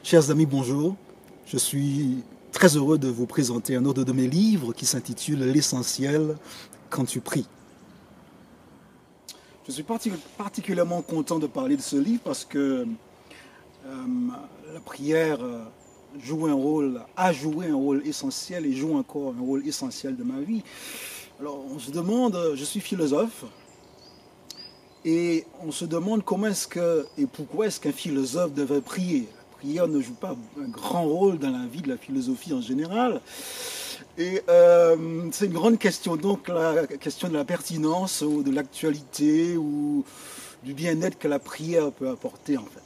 Chers amis, bonjour. Je suis très heureux de vous présenter un autre de mes livres qui s'intitule L'essentiel quand tu pries. Je suis particulièrement content de parler de ce livre parce que la prière a joué un rôle essentiel et joue encore un rôle essentiel de ma vie. Alors on se demande, je suis philosophe, et on se demande comment est-ce que et pourquoi est-ce qu'un philosophe devrait prier. La prière ne joue pas un grand rôle dans la vie de la philosophie en général. Et c'est une grande question, donc la question de la pertinence ou de l'actualité ou du bien-être que la prière peut apporter en fait.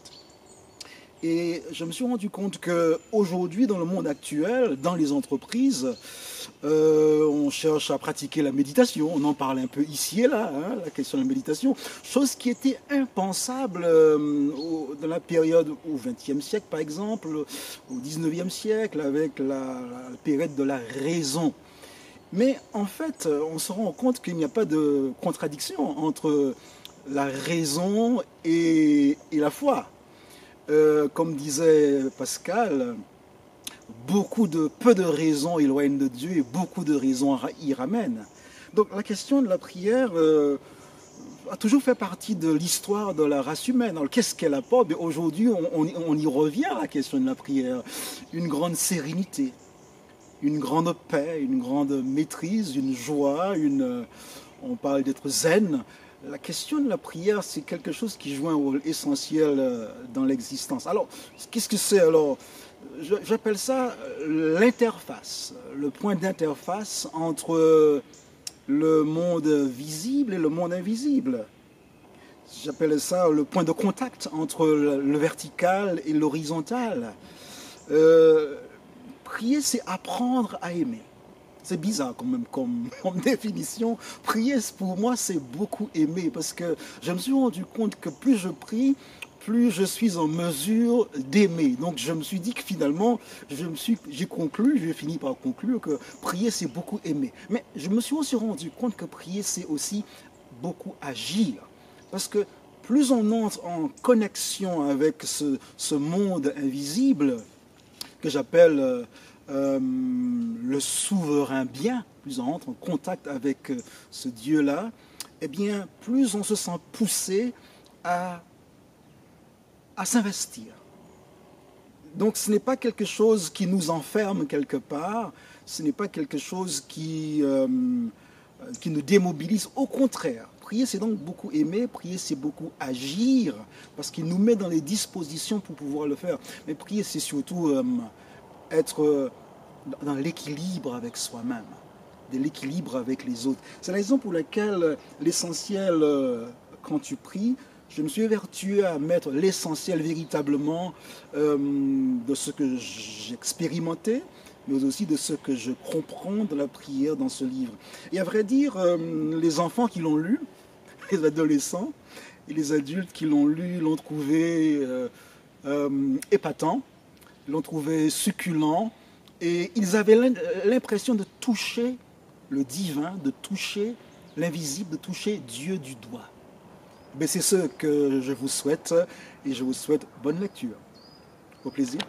Et je me suis rendu compte qu'aujourd'hui, dans le monde actuel, dans les entreprises, on cherche à pratiquer la méditation. On en parle un peu ici et là, hein, la question de la méditation. Chose qui était impensable dans la période au XXe siècle, par exemple, au XIXe siècle, avec la période de la raison. Mais en fait, on se rend compte qu'il n'y a pas de contradiction entre la raison et la foi. Comme disait Pascal, peu de raisons éloignent de Dieu et beaucoup de raisons y ramènent. Donc la question de la prière a toujours fait partie de l'histoire de la race humaine. Alors qu'est-ce qu'elle apporte? Aujourd'hui, on y revient à la question de la prière. Une grande sérénité, une grande paix, une grande maîtrise, une joie, on parle d'être zen. La question de la prière, c'est quelque chose qui joue un rôle essentiel dans l'existence. Alors, qu'est-ce que c'est alors? J'appelle ça l'interface, le point d'interface entre le monde visible et le monde invisible. J'appelle ça le point de contact entre le vertical et l'horizontal. Prier, c'est apprendre à aimer. C'est bizarre quand même comme définition. Prier, pour moi, c'est beaucoup aimer parce que je me suis rendu compte que plus je prie, plus je suis en mesure d'aimer. Donc je me suis dit que finalement, j'ai fini par conclure que prier, c'est beaucoup aimer. Mais je me suis aussi rendu compte que prier, c'est aussi beaucoup agir. Parce que plus on entre en connexion avec ce monde invisible que j'appelle le souverain bien, plus on entre en contact avec ce Dieu-là, eh bien, plus on se sent poussé à s'investir. Donc ce n'est pas quelque chose qui nous enferme quelque part, ce n'est pas quelque chose qui nous démobilise, au contraire. Prier, c'est donc beaucoup aimer, prier, c'est beaucoup agir, parce qu'il nous met dans les dispositions pour pouvoir le faire. Mais prier, c'est surtout être dans l'équilibre avec soi-même, de l'équilibre avec les autres. C'est la raison pour laquelle l'essentiel, quand tu pries, je me suis évertué à mettre l'essentiel véritablement de ce que j'expérimentais, mais aussi de ce que je comprends de la prière dans ce livre. Et à vrai dire, les enfants qui l'ont lu, les adolescents et les adultes qui l'ont lu, l'ont trouvé épatant, l'ont trouvé succulent, et ils avaient l'impression de toucher le divin, de toucher l'invisible, de toucher Dieu du doigt. Mais c'est ce que je vous souhaite, et je vous souhaite bonne lecture. Au plaisir.